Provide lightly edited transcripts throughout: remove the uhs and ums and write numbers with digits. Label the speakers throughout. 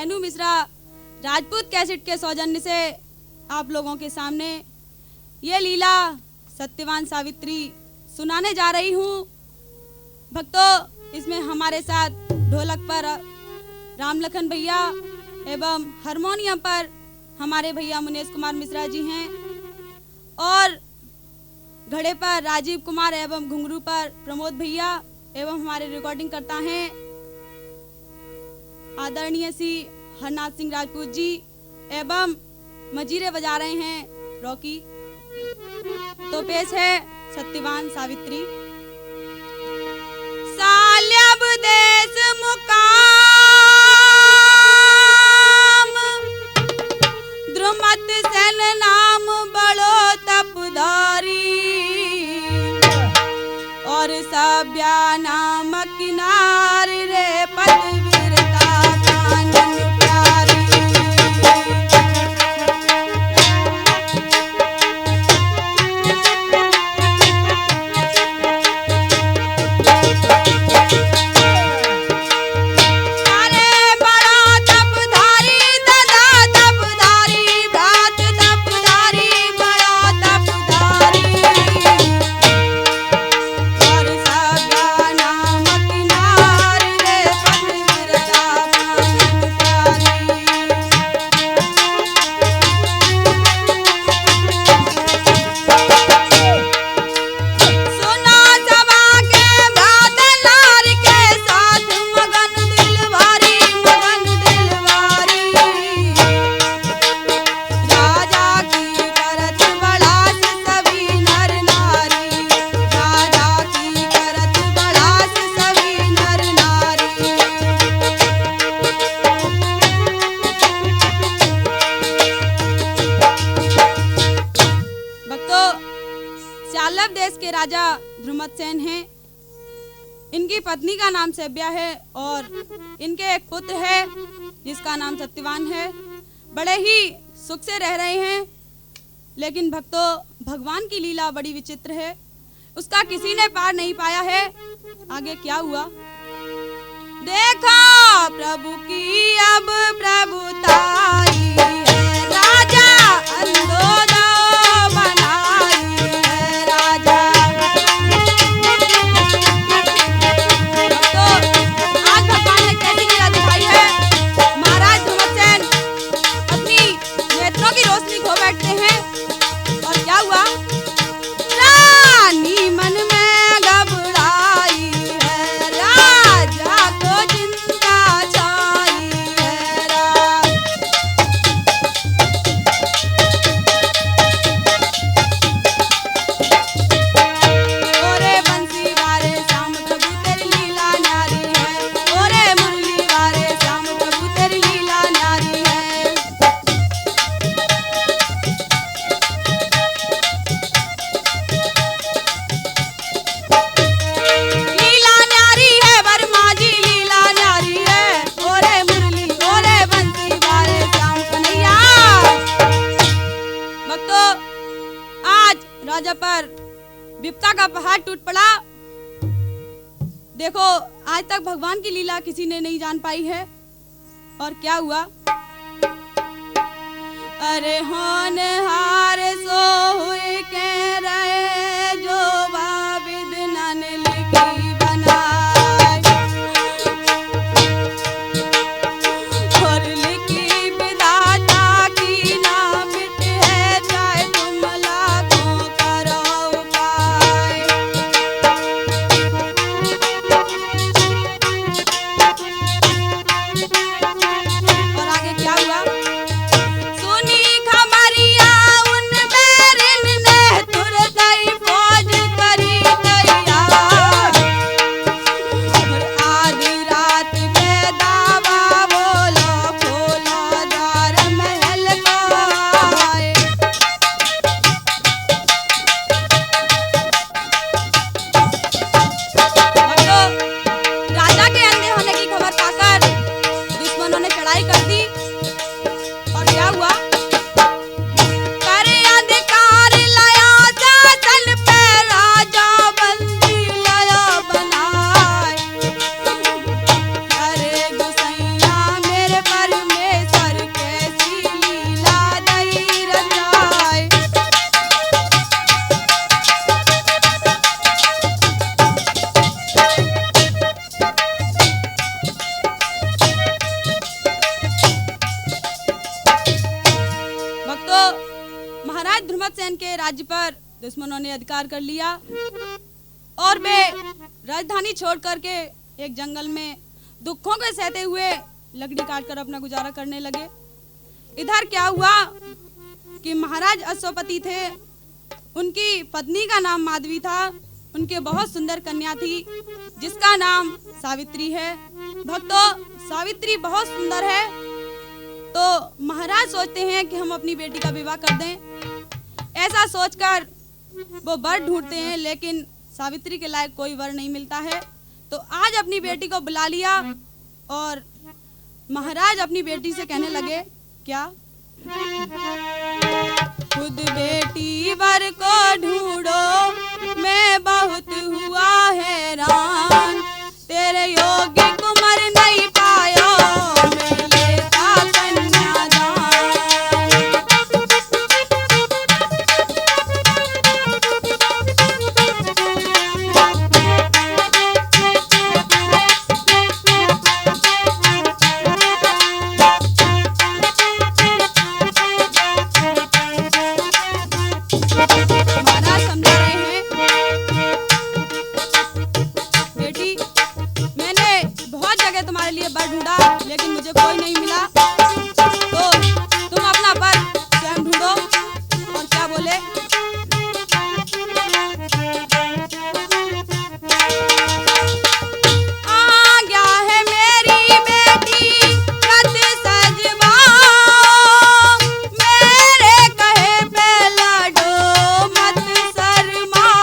Speaker 1: Renu Mishra Rajput cassette के सौजन्य से आप लोगों के सामने ये लीला सत्यवान सावित्री सुनाने जा रही हूँ। भक्तों, इसमें हमारे साथ ढोलक पर रामलखन भैया एवं हारमोनियम पर हमारे भैया मुनेश कुमार मिश्रा जी हैं और घड़े पर राजीव कुमार एवं घुंघरू पर प्रमोद भैया एवं हमारे रिकॉर्डिंग करता हैं आदरणीय श्री हरनाथ सिंह राजपूत जी एवं मजीरे बजा रहे हैं रॉकी। तो पेश है सत्यवान सावित्री। साल्यब देश मुकाम द्रुमत सेन नाम बड़ो तपधारी और सभ्या नाम किनार रे पदवीरता कानन प्यारी। देश के राजा ध्रुमतसेन हैं। इनकी पत्नी का नाम सभ्या है और इनके एक पुत्र है जिसका नाम सत्यवान है। बड़े ही सुख से रह रहे हैं, लेकिन भक्तों भगवान की लीला बड़ी विचित्र है, उसका किसी ने पार नहीं पाया है। आगे क्या हुआ देखा प्रभु की अब प्रभुताई है, राजा अंधोदा बनाई है राजा। तो आज भगवान ने कैसी लीला दिखाई है। महाराज ध्रुमतसेन अपनी नेत्रों की रोशनी खो बैठते हैं और क्या हुआ रानी मन में घबराई है, राजा को चिंता छाई है ओरे बंसी वारे श्याम प्रभु तेरी लीला न्यारी है, ओरे मुरली वारे श्याम प्रभु तेरी लीला न्यारी है। लीला न्यारी है वर्मा जी लीला न्यारी है, ओरे मुरली ओरे बंसी वारे श्याम कन्हैया। भक्तों आज राजा पर विपदा का पहाड़ टूट पड़ा। देखो आज तक भगवान की लीला किसी ने नहीं जान पाई है। और क्या हुआ अरे होनहार सो हुए कह रहे जो बाबिद नन लिखी बनाए और लिखी विधाता की ना मिट है, चाहे तुम लाखों करो उपाय। और आगे क्या हुआ सुनी खबरिया उन बैरिन ने तुर गई फौज राज्य पर दुश्मनों ने अधिकार कर लिया और वे राजधानी छोड़ करके एक जंगल में दुखों को सहते हुए लकड़ी काटकर अपना गुजारा करने लगे। इधर क्या हुआ कि महाराज अश्वपति थे, उनकी पत्नी का नाम माधवी था, उनके बहुत सुंदर कन्या थी जिसका नाम सावित्री है। भक्तों, सावित्री बहुत सुंदर है, तो महाराज सोचते हैं कि हम अपनी बेटी का विवाह कर दें। ऐसा सोचकर वो वर ढूंढते हैं, लेकिन सावित्री के लायक कोई वर नहीं मिलता है। तो आज अपनी बेटी को बुला लिया और महाराज अपनी बेटी से कहने लगे, क्या खुद बेटी वर को ढूंढो, मैं बहुत हुआ हैरान, तेरे योग्य कुंवर नहीं पाया, मैं लेता कन्यादान। महाराज समझा रहे हैं, बेटी मैंने बहुत जगह तुम्हारे लिए वर ढूंढा लेकिन मुझे कोई नहीं मिला, तो तुम अपना वर स्वयं ढूंढो। और क्या बोले, आ गया है मेरी बेटी रथ सजवाओ, मेरे कहे पे लड़ो मत शर्माओ।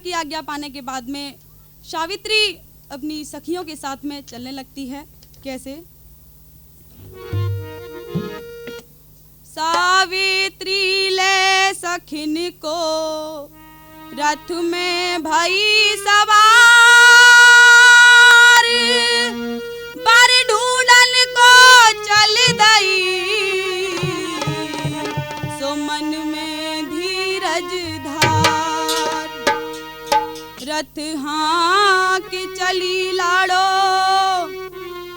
Speaker 1: की आज्ञा पाने के बाद में सावित्री अपनी सखियों के साथ में चलने लगती है। कैसे? सावित्री ले सखिन को रथ में भई सवार, बर ढूंढन को चल दई, सो मन में धीरज धार। रथ हाँक चली लाड़ो,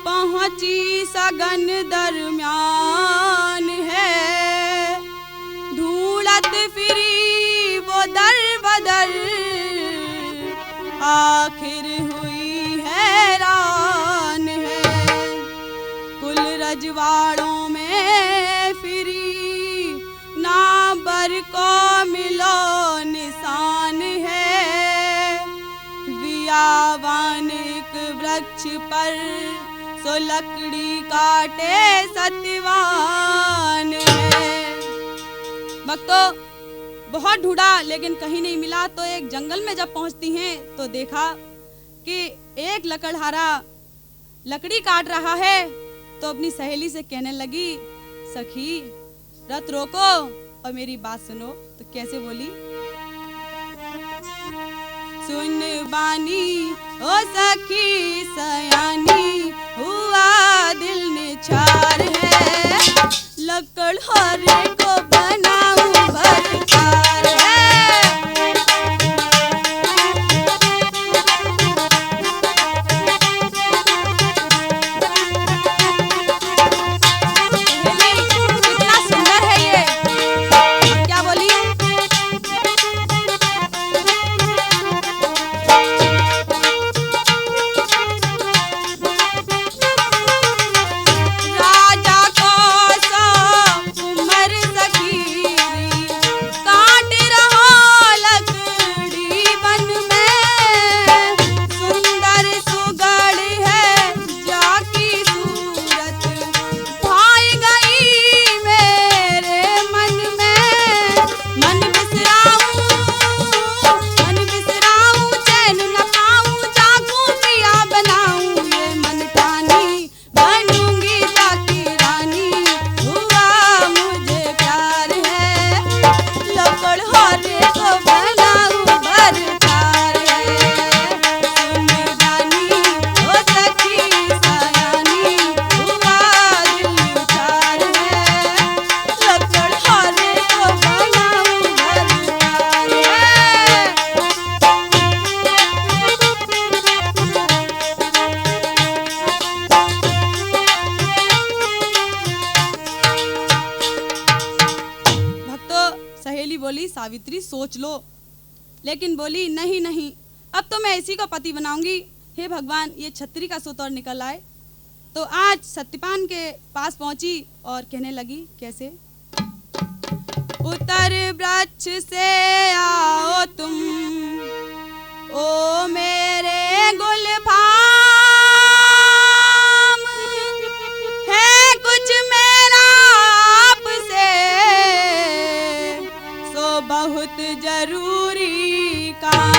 Speaker 1: पहुंची सगन दरम्यान है, ढूंढत फिरी वो दर बदर, आखिर हुई हैरान है। कुल रजवाड़ों में फिरी, ना बर को मिलो निशान है, वियावान एक वृक्ष पर सो लकड़ी काटे सत्यवान है। भक्तों, बहुत ढूंढा लेकिन कहीं नहीं मिला, तो एक जंगल में जब पहुंचती हैं तो देखा कि एक लकड़हारा लकड़ी काट रहा है। तो अपनी सहेली से कहने लगी, सखी रथ रोको और मेरी बात सुनो। तो कैसे बोली? सुन बानी ओ सखी सयानी, हुआ दिल निछार है, लकड़हारे को बनाऊं भरतार है। कितना सुंदर है ये। क्या बोली? बोली, सावित्री सोच लो। लेकिन बोली, नहीं नहीं, अब तो मैं इसी को पति बनाऊंगी। हे भगवान, ये छतरी का सूत और निकल आए। तो आज सत्यपान के पास पहुंची और कहने लगी, कैसे? उतर वृक्ष से आओ तुम, ओ मेरे गुलफाम, है कुछ मेरा आपसे, सो बहुत जरूरी काम।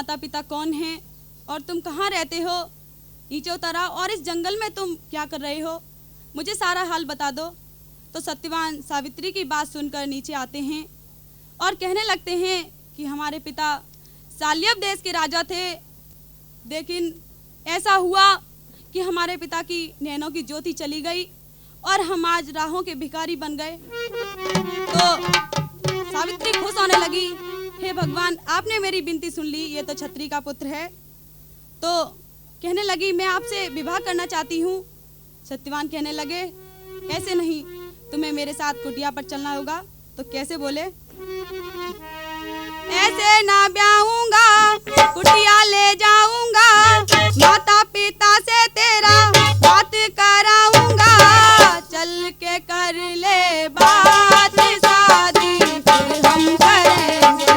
Speaker 1: माता पिता कौन हैं और तुम कहाँ रहते हो, नीचे उतर आओ और इस जंगल में तुम क्या कर रहे हो, मुझे सारा हाल बता दो। तो सत्यवान सावित्री की बात सुनकर नीचे आते हैं और कहने लगते हैं कि हमारे पिता शाल्यव देश के राजा थे, लेकिन ऐसा हुआ कि हमारे पिता की नैनों की ज्योति चली गई और हम आज राहों के भिखारी बन गए। तो सावित्री खुश होने लगी, हे भगवान आपने मेरी विनती सुन ली, ये तो छत्री का पुत्र है। तो कहने लगी मैं आपसे विवाह करना चाहती हूँ। सत्यवान कहने लगे ऐसे नहीं, तुम्हें मेरे साथ कुटिया पर चलना होगा। तो कैसे बोले, ऐसे ना ब्याहूंगा, कुटिया ले जाऊंगा, माता पिता से तेरा बात कराऊंगा, चल के कर ले बात शादी फिर हम करेंगे,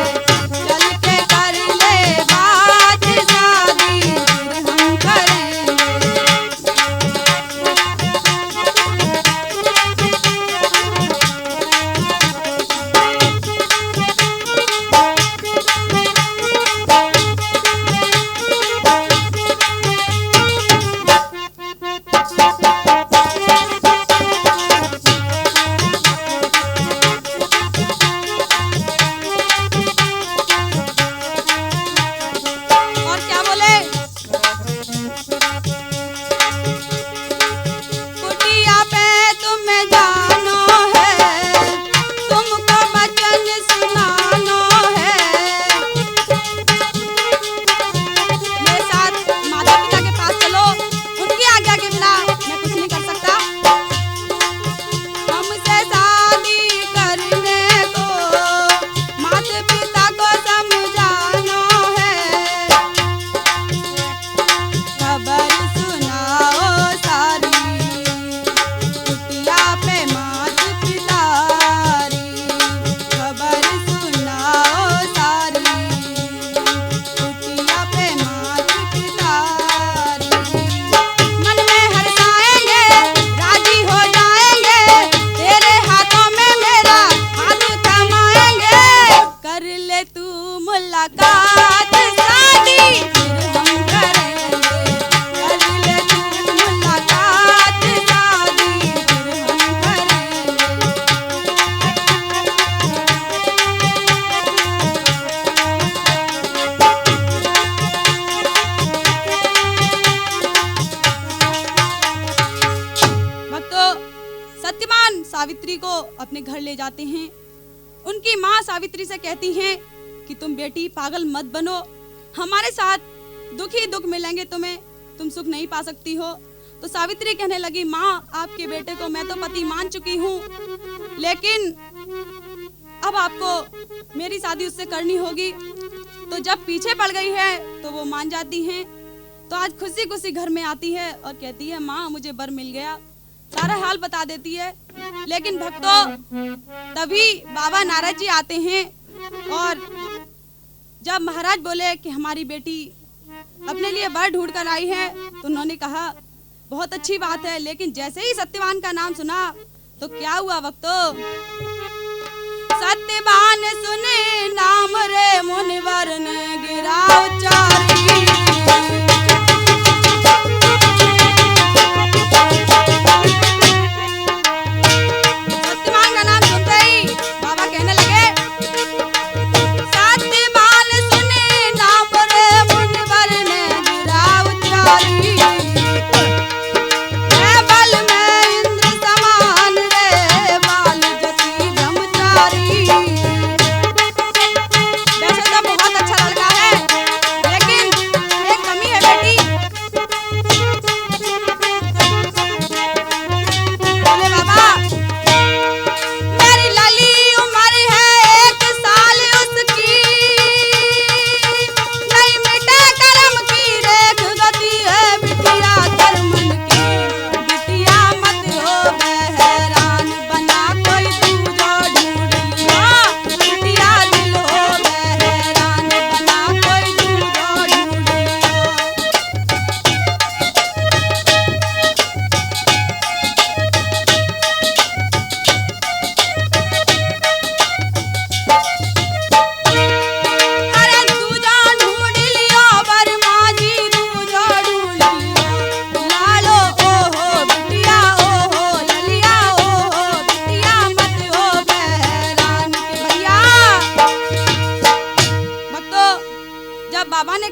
Speaker 1: चल के कर ले बात शादी फिर हम करेंगे। सावित्री को अपने घर ले जाते हैं। उनकी माँ सावित्री से कहती हैं कि तुम बेटी पागल मत बनो, हमारे साथ दुख ही दुख मिलेंगे तुम्हें, तुम सुख नहीं पा सकती हो। तो सावित्री कहने लगी माँ आपके बेटे को मैं तो पति मान चुकी हूँ, लेकिन अब आपको मेरी शादी उससे करनी होगी। तो जब पीछे पड़ गई है तो वो मान जाती हैं। तो आज खुशी खुशी घर में आती है और कहती है माँ मुझे वर मिल गया, सारा हाल बता देती है। लेकिन भक्तों तभी बाबा नारद जी आते हैं और जब महाराज बोले कि हमारी बेटी अपने लिए वर ढूंढ कर आई है तो उन्होंने कहा बहुत अच्छी बात है, लेकिन जैसे ही सत्यवान का नाम सुना तो क्या हुआ भक्तों, सत्यवान सुने नाम रे मुनिवर ने गिरा उचारी।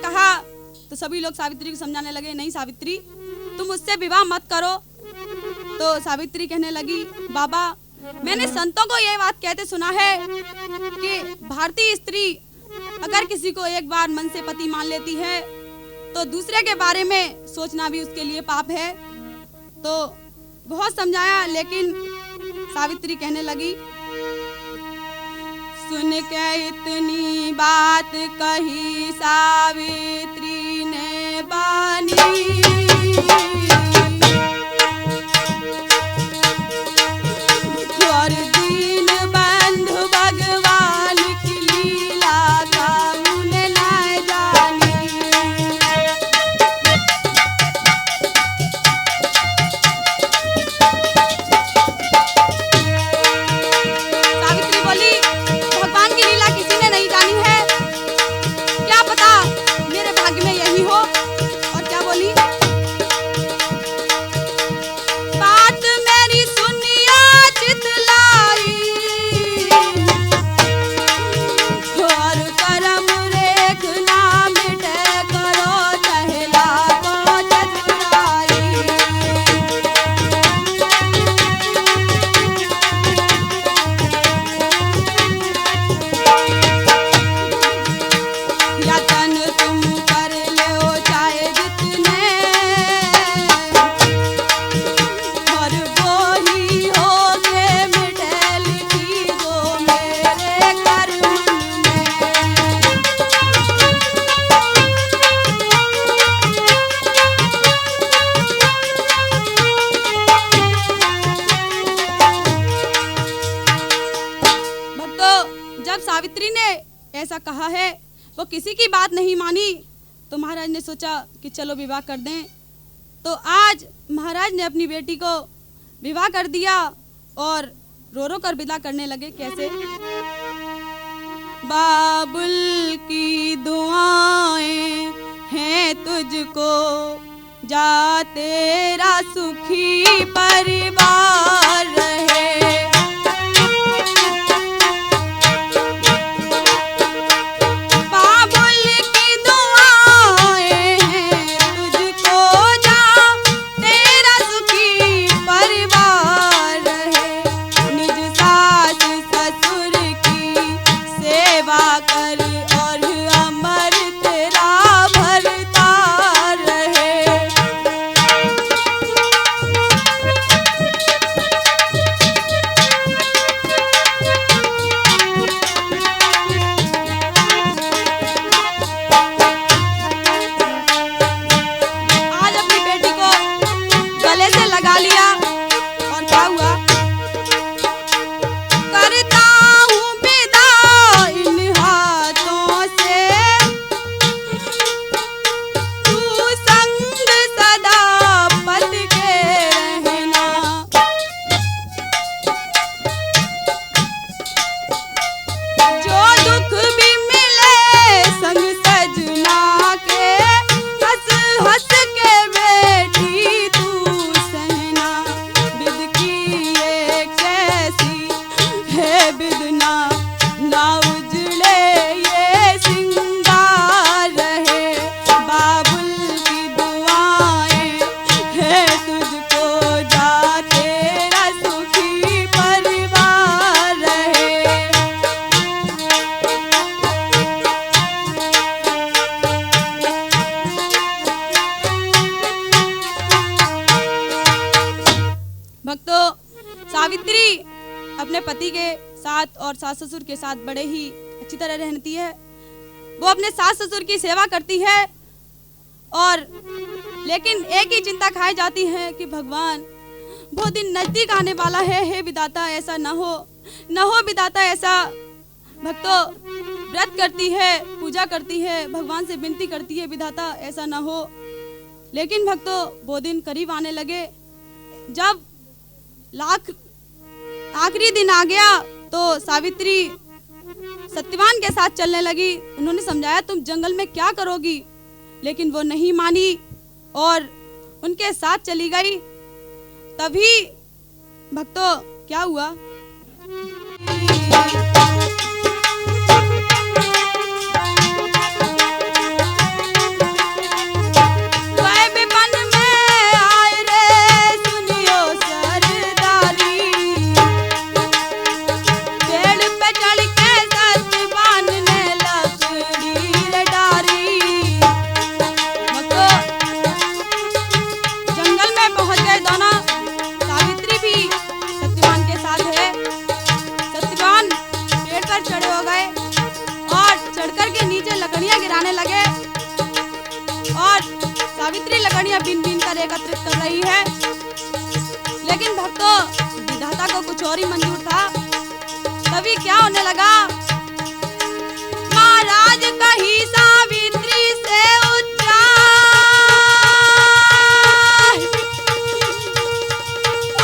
Speaker 1: कहा तो सभी लोग सावित्री को समझाने लगे, नहीं सावित्री तुम उससे विवाह मत करो। तो सावित्री कहने लगी, बाबा मैंने संतों को ये बात कहते सुना है कि भारतीय स्त्री अगर किसी को एक बार मन से पति मान लेती है तो दूसरे के बारे में सोचना भी उसके लिए पाप है। तो बहुत समझाया, लेकिन सावित्री कहने लगी, सुन के इतनी बात कही सावित्री ने बानी, और दीन बंधु भगवान की लीला का उन्हें न जानी। सावित्री बोली, भगवान की लीला किसी ने नहीं जानी है, क्या पता मेरे भाग्य में यही हो। और क्या बोली, बात मेरी सुनिया चितलाई, और करम रेख ना मिटे करो चहला को चतुराई। यतन तुम कर लो चाहे जितने, और वो ही होगे मिटे लिखी जो मेरे कर्म में। भक्तों, जब सावित्री ने ऐसा कहा है, वो किसी की बात नहीं मानी, तो महाराज ने सोचा कि चलो विवाह कर दें। तो आज महाराज ने अपनी बेटी को विवाह कर दिया और रो रो कर विदा करने लगे। कैसे, बाबुल की दुआएं हैं तुझको, जा तेरा सुखी परिवार रहे। बाबुल की दुआएं हैं तुझको, जा तेरा सुखी परिवार रहे। निज सास ससुर की सेवा कर और अमर तेरा भरता रहे। आज अपनी बेटी को गले से लगा लिया और क्या हुआ, करता हूँ विदा इन हाथों से, तू संग सदा पति के रहना। जो दुख भी मिले संग सजना के, हंस हंस के बेटी तू सहना। बिद की ये कैसी है बिदना, ना उजड़े ये सिंगार रहे। बाबुल की दुआएं है तुझको, जा तेरा सुखी परिवार रहे। भक्तों, सावित्री अपने पति के साथ और सास ससुर के साथ बड़े ही अच्छी तरह रहती है। वो अपने सास ससुर की सेवा करती है, और लेकिन एक ही चिंता खाई जाती है कि भगवान वो दिन नजदीक आने वाला है, हे विधाता ऐसा न हो विधाता ऐसा। भक्तों, व्रत करती है, पूजा करती है, भगवान से विनती करती है, विधाता ऐसा न हो। लेकिन भक्तों, वो दिन करीब आने लगे। जब आखिरी दिन आ गया तो सावित्री सत्यवान के साथ चलने लगी। उन्होंने समझाया, तुम जंगल में क्या करोगी, लेकिन वो नहीं मानी और उनके साथ चली गई। तभी भक्तों क्या हुआ, सावित्री लकड़ियां बीन बीन कर एकत्रित कर रही है, लेकिन भक्तों विधाता को कुछ और ही मंजूर था। तभी क्या होने लगा, महाराज कही सावित्री से उच्चा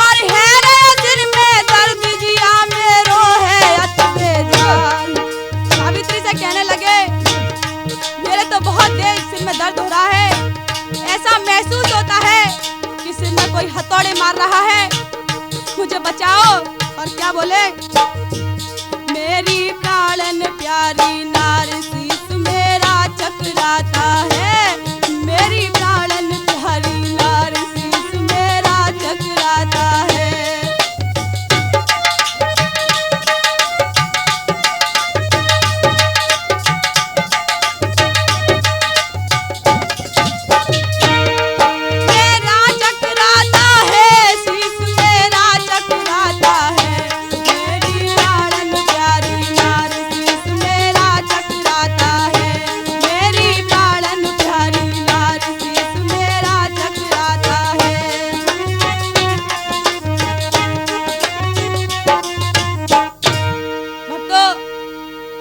Speaker 1: और है रे सिर में दर्द जिया मेरो है अति बेजान। सावित्री से कहने लगे, मेरे तो बहुत देर सिर में दर्द हो रहा है, ऐसा महसूस होता है कि सिर में कोई हथौड़े मार रहा है, मुझे बचाओ। और क्या बोले, मेरी प्राणन प्यारी नारसीस मेरा चकराता है, मेरी प्राणन प्यारी नारसीस मेरा चकराता है।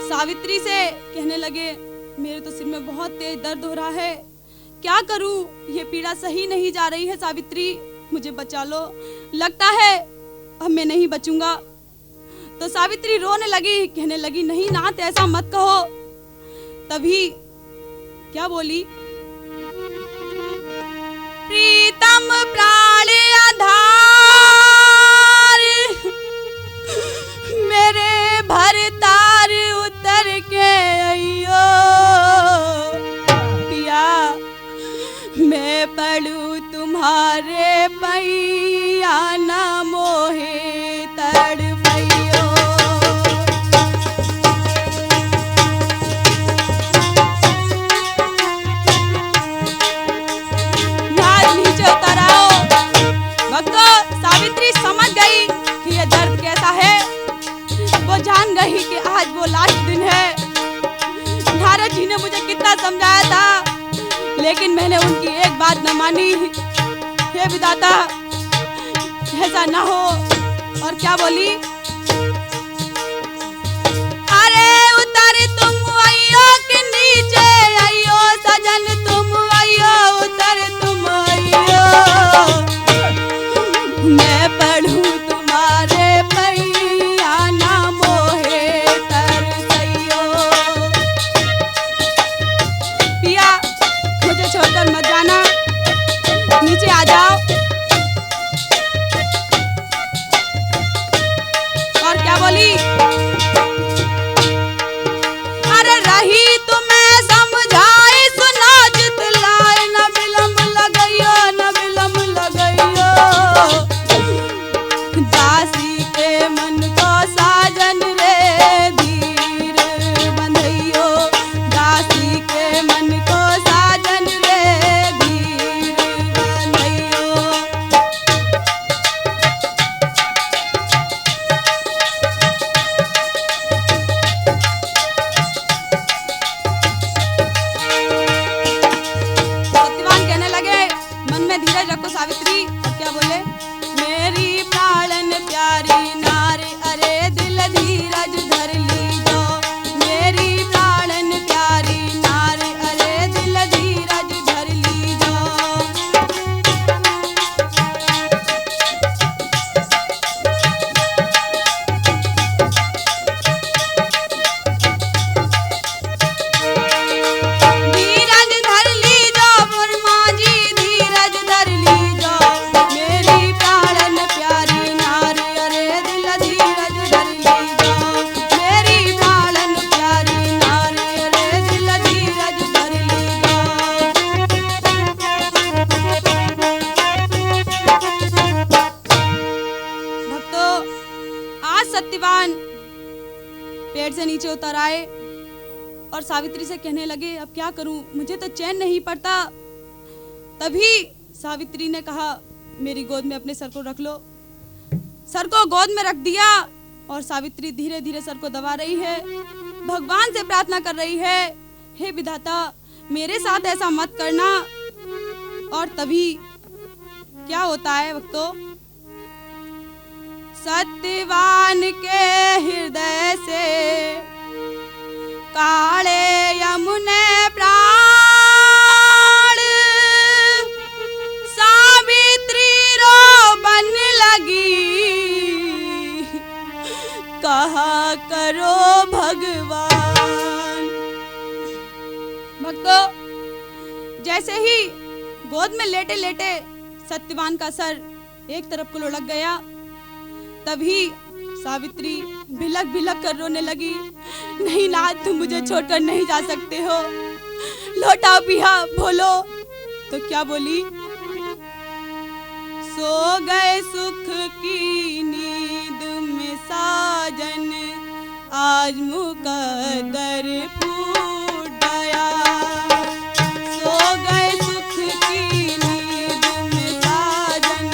Speaker 1: सावित्री से कहने लगे, मेरे तो सिर में बहुत तेज दर्द हो रहा है, क्या करूं, ये पीड़ा सही नहीं जा रही है सावित्री, मुझे बचा लो, लगता है अब मैं नहीं बचूंगा। तो सावित्री रोने लगी, कहने लगी, नहीं नाथ ऐसा मत कहो। तभी क्या बोली, प्रीतम प्राण आधार मेरे भरतार उतर के अइयो पिया, मैं पड़ू तुम्हारे पैया न मोहे तड़पइयो। नीचे उतर आओ। भक्तों सावित्री समझ गई कि ये दर्द कैसा है, वो जान गई कि आज वो लास्ट दिन है। नारद जी ने मुझे कितना समझाया था, लेकिन मैंने उनकी एक बात न मानी। हे विधाता ऐसा ना हो। और क्या बोली, अरे उतर तुम आइयो कि नीचे आइयो सजन, तुम आइयो उतर तुम आइयो, मैं पढ़ूं तुम्हारे पैया ना मोहे तरसइयो। पिया मुझे छोड़कर मत जाना, नीचे आ जाओ। और क्या बोली, अरे रही तुम्हें समझाई सुना जितलाए, न विलम्ब लगइयो न विलम्ब लगइयो, दासी के मन को साजन रे धीर बंधइयो, दासी के मन को साजन रे धीर बंधइयो। सत्यवान कहने लगे, मन में धीरज रखो सावित्री। और क्या बोले, मेरी प्राणन प्यारी नारी अरे दिल धीरज धर लीजो, मेरी प्राणन प्यारी नारी अरे दिल धीरज धर लीजो। धीरज धर लीजो मुरमा जी, धीरज धर लीजो, मेरी प्राणन प्यारी नारी अरे दिल धीरज धर लीजो, मेरी प्राणन प्यारी नारी अरे दिल धीरज धर लीजो। भक्तों आज सत्यवान पेड़ से नीचे उतर आए और सावित्री से कहने लगे, अब क्या करूं, मुझे तो चैन नहीं पड़ता। तभी सावित्री ने कहा, मेरी गोद में अपने सर को रख लो। सर को गोद में रख दिया और सावित्री धीरे धीरे सर को दबा रही है, भगवान से प्रार्थना कर रही है, हे विधाता मेरे साथ ऐसा मत करना, और तभी क्या होता है भक्तों, सत्यवान के हृदय से काले यमुने प्राण, सावित्री रो बन लगी, कहा करो भगवान। भक्तों, जैसे ही गोद में लेटे लेटे सत्यवान का सर एक तरफ को लुढ़क गया, तभी सावित्री भिलक भिलक कर रोने लगी। नहीं नाथ, तुम मुझे छोड़कर नहीं जा सकते हो, लौटाओ पिया। बोलो तो क्या बोली, सो गए सुख की नींद में साजन, आज मुकद्दर फूट गया। सो गए सुख की नींद में साजन,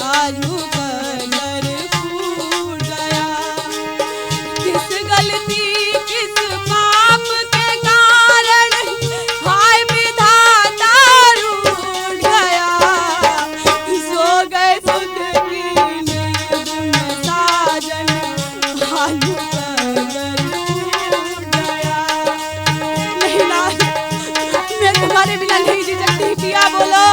Speaker 1: आज मुकद्दर फूट गया। किस गलती किस पाप के कारण हाय विधाता रूठ गया। सो गए सुख की नींद में साजन, आज मुकद्दर फूट गया। नहीं ना, मैं तुम्हारे बिना नहीं जी सकती पिया। बोलो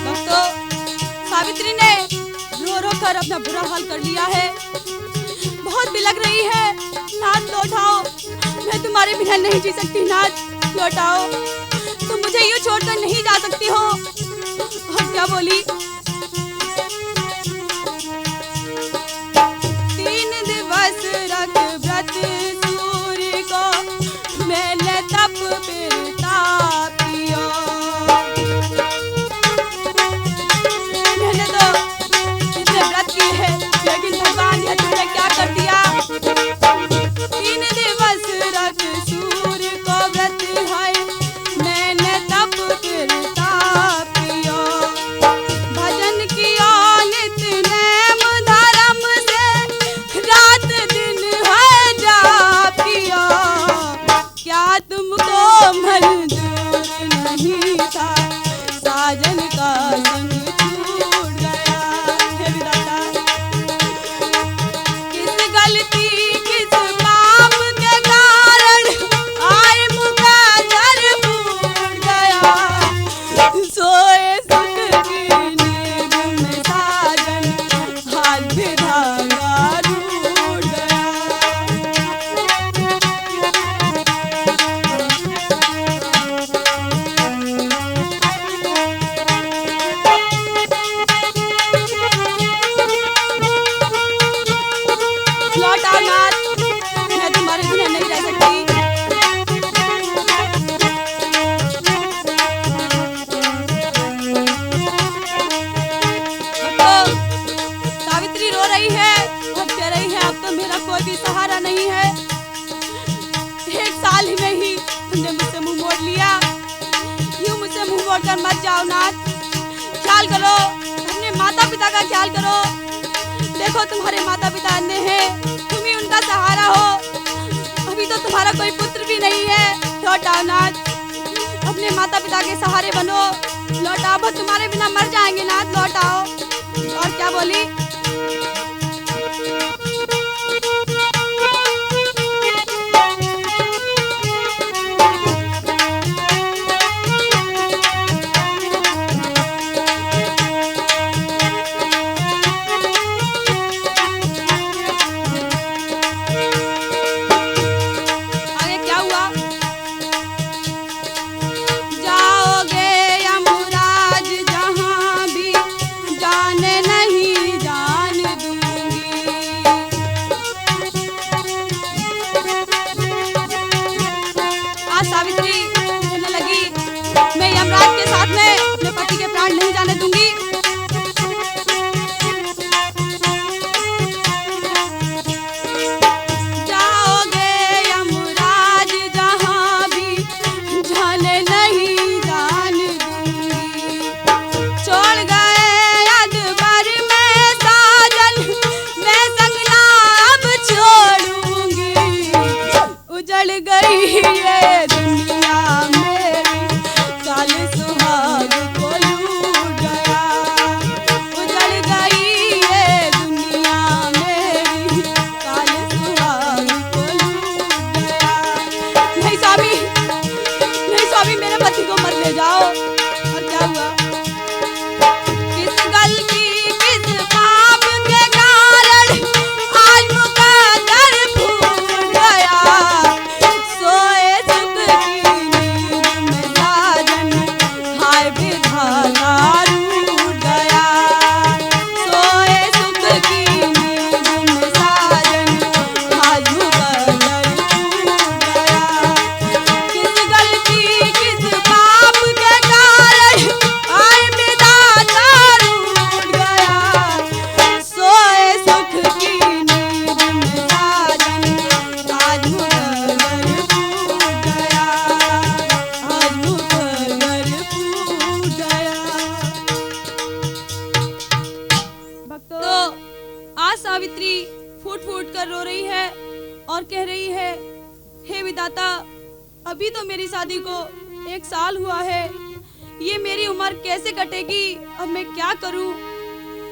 Speaker 1: दोस्तों, सावित्री ने रो रो कर अपना बुरा हाल कर लिया है, बहुत बिलख रही है। नाथ लौटाओ, मैं तुम्हारे बिना नहीं जी सकती। नाथ लौटाओ, तुम मुझे यूं छोड़कर नहीं जा सकती हो। और क्या बोली, 3 दिवस रख व्रत सूर्य को, मैंने तप फिर तापिया। मैंने तो इतने व्रत किए हैं, लेकिन भगवान ने तुमने क्या कर दिया। 3 दिवस रख सूर्य को व्रत है, मैंने तप फिर तापिया। भजन किया नित नेम धर्म से, रात दिन है जापिया। क्या तुमको मंजूर नहीं था, साजन का संग छूट गया। हे विधाता, किस गलती किस पाप के कारण आए मुकद्दर फूट गया। सोए सुख की नींद में साजन, हाल विधाता रूठ गया। लौटाओ नाथ, मैं तुम्हारे बिना नहीं रह सकती। भक्तों, सावित्री रो रही है और कह रही है, अब तो मेरा कोई भी सहारा नहीं है। 1 साल ही में ही तुमने मुझसे मुंह मोड़ लिया, यूं मुझसे मुंह मोड़कर मत जाओ नाथ। ख्याल करो, अपने माता पिता का ख्याल करो। देखो तुम्हारे माता पिता अन्य हैं, तुम ही उनका सहारा हो। अभी तो तुम्हारा कोई पुत्र भी नहीं है। लौटाओ नाथ, अपने माता पिता के सहारे बनो। लौटाओ, वो तुम्हारे बिना मर जाएंगे नाथ। लौटाओ। और क्या बोली, आगे क्या हुआ, जाओगे यमराज जहां भी, जाने नहीं जा सावित्री फूट फूट कर रो रही है और कह रही है, हे विधाता, अभी तो मेरी शादी को 1 साल हुआ है, ये मेरी उम्र कैसे कटेगी, अब मैं क्या करूं?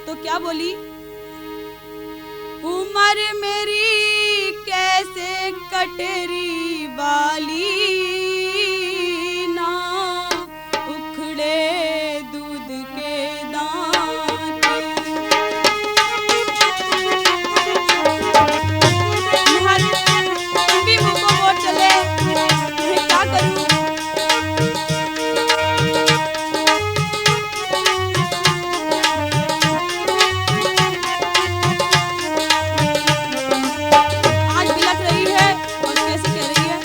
Speaker 1: तो क्या बोली, उम्र मेरी कैसे कटेरी वाली ना, उखड़े दूध के दांत। भी मुंह को मोड़ चले, मैं क्या करूं? आज बिलख रही है और कैसे कह रही है,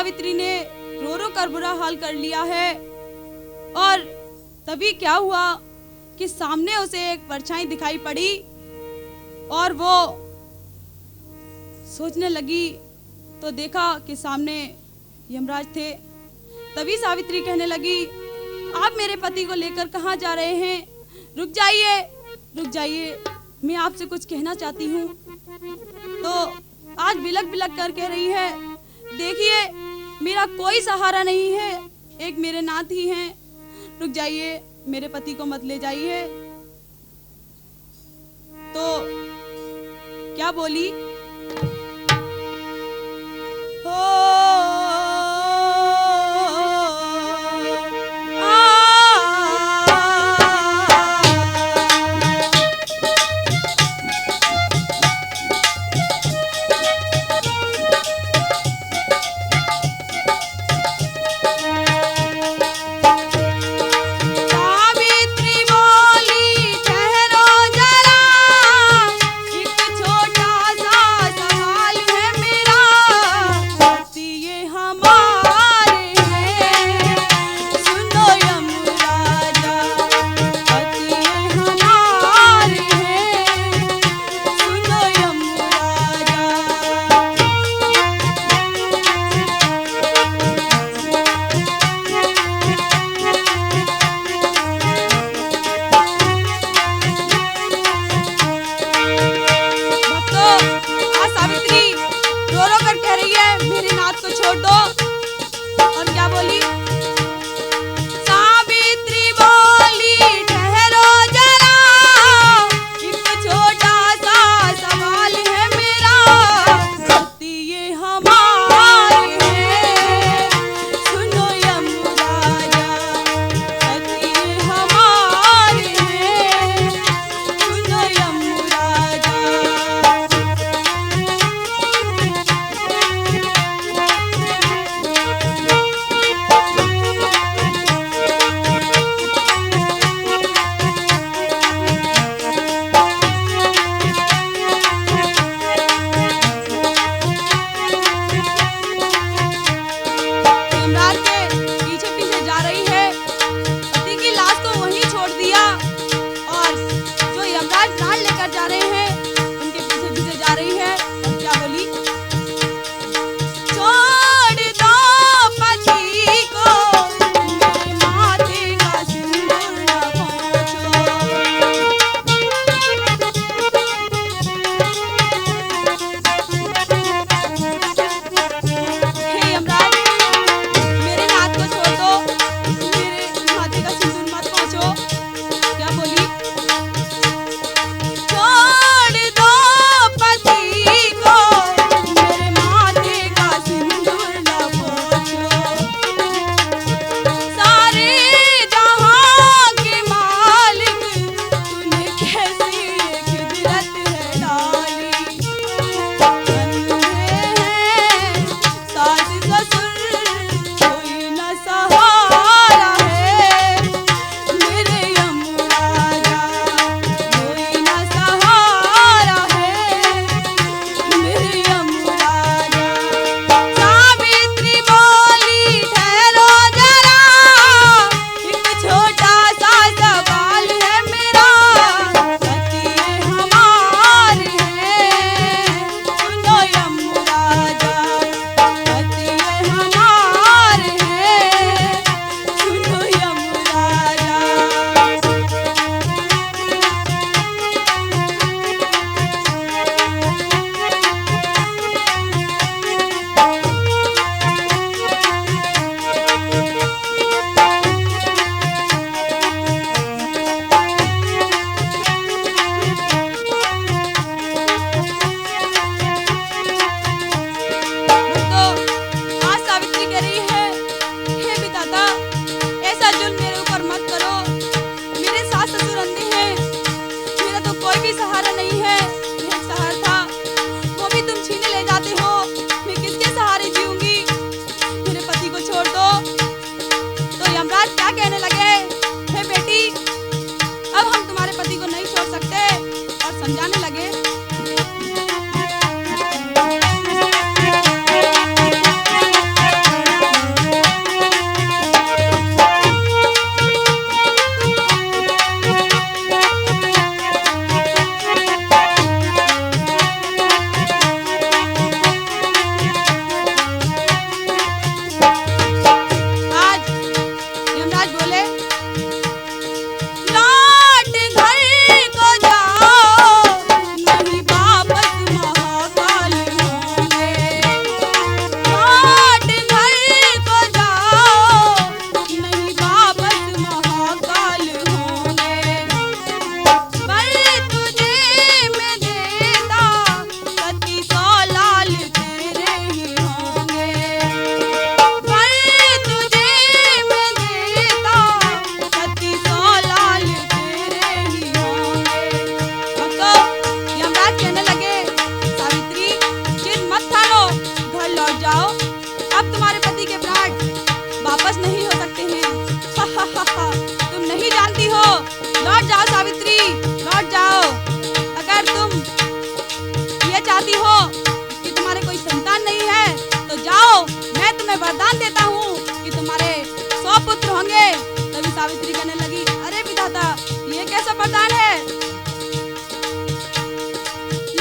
Speaker 1: सावित्री ने रो रो कर बुरा हाल कर लिया है। और तभी क्या हुआ कि सामने उसे एक परछाई दिखाई पड़ी और वो सोचने लगी तो देखा कि सामने यमराज थे। तभी सावित्री कहने लगी, आप मेरे पति को लेकर कहाँ जा रहे हैं? रुक जाइए, रुक जाइए, मैं आपसे कुछ कहना चाहती हूँ। तो आज बिलक बिलक कर कह रही है, देखिए मेरा कोई सहारा नहीं है, एक मेरे नाथ ही हैं, रुक जाइए, मेरे पति को मत ले जाइए। तो क्या बोली, अब तुम्हारे पति के प्राण वापस नहीं हो सकते हैं। तुम नहीं जानती हो। लौट जाओ सावित्री, लौट जाओ। अगर तुम ये चाहती हो कि तुम्हारे कोई संतान नहीं है तो जाओ, मैं तुम्हें वरदान देता हूँ कि तुम्हारे 100 पुत्र होंगे। तभी सावित्री कहने लगी, अरे विधाता, ये कैसा वरदान है?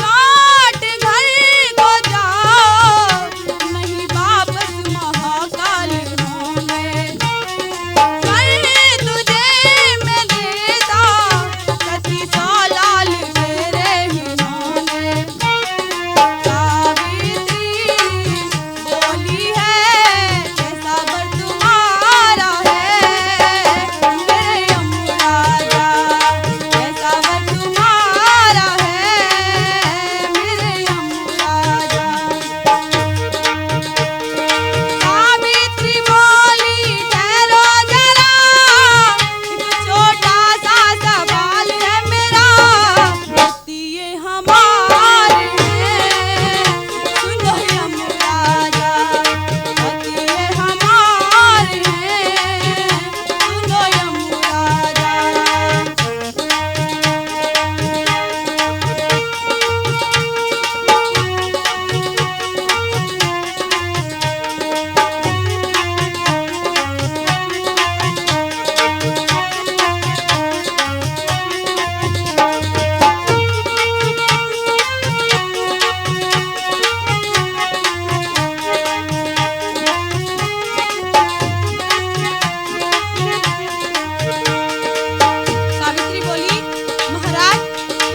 Speaker 1: लौट घर को जाओ, नहीं वापस महाकाल होंगे। कर तुझे मैं देता, कति 100 लाल तेरे ही होंगे। सावित्री बोली है, कैसा वर तुम्हारा है मेरे यमराजा, कैसा वर तुम्हारा है मेरे यमराजा। सावित्री बोली, ठहरो जरा, एक छोटा सा सवाल है मेरा, पति ये हमारे हैं, सुनो यमराजा, पति ये हमारे हैं, सुनो यमराजा। सावित्री बोली, महाराज,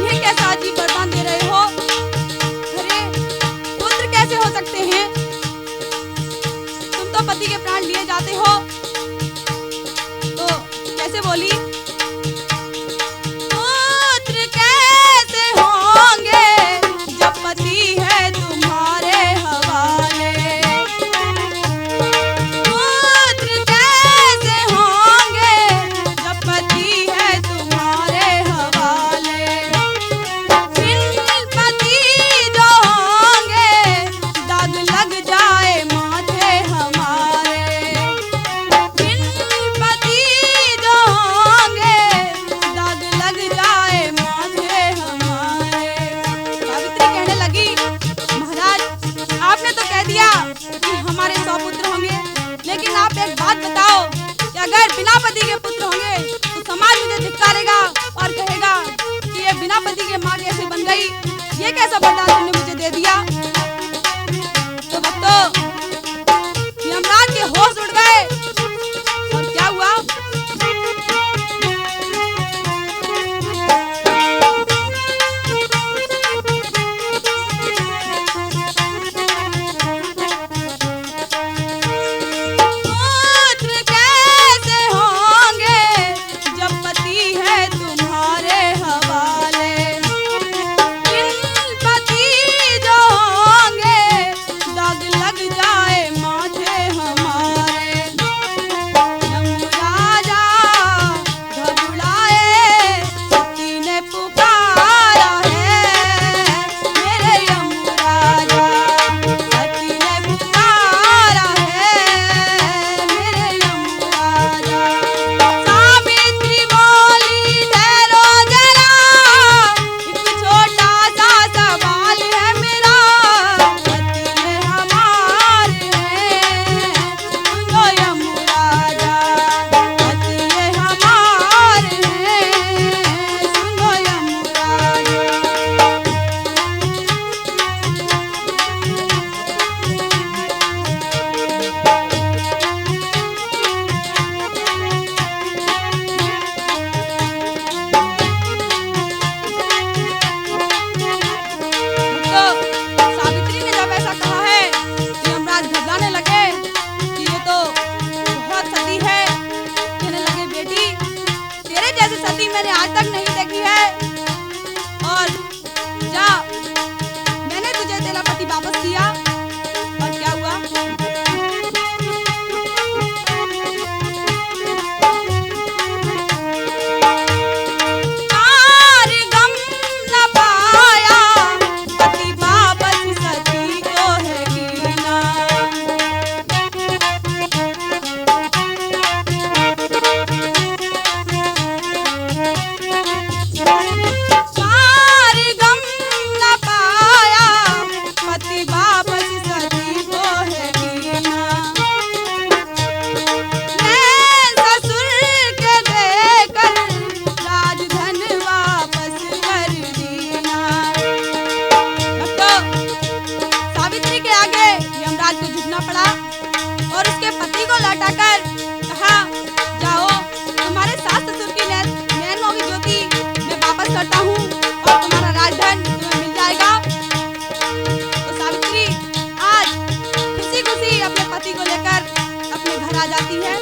Speaker 1: ये कैसा अजीब वरदान दे रहे हो? अरे पुत्र कैसे हो सकते हैं? तुम तो पति के प्राण लिए जाते हो। तो कैसे बोली? पुत्र कैसे होंगे जब पति है तुम्हारे हवाले। पुत्र कैसे होंगे जब पति है तुम्हारे हवाले। बिन पति जो होंगे, दाग लग जाए माथे हमारे। बिन पति जो होंगे, दाग लग जाए माथे हमारे। सावित्री कहने लगी, महाराज, आपने तो कह दिया कि हमारे 100 पुत्र होंगे, लेकिन आप एक बात बताओ कि अगर बिना पति के पुत्र होंगे तो समाज मुझे धिक्कारेगा और कहेगा कि ये बिना पति के माँ कैसे बन गई, ये कैसा वरदान तुमने मुझे दे दिया। तो भक्तों, यमराज के होश उड़ गए और क्या हुआ? पुत्र कैसे होंगे जब पति है तुम्हारे हवाले। बिन पति जो सावित्री के आगे यमराज को झुकना पड़ा और उसके पति को लौटाकर कहा, जाओ, तुम्हारे सास ससुर की नैनों की ज्योति मैं वापस करता हूँ और तुम्हारा राजधन तुम्हें मिल जाएगा। तो सावित्री आज खुशी खुशी अपने पति को लेकर अपने घर आ जाती है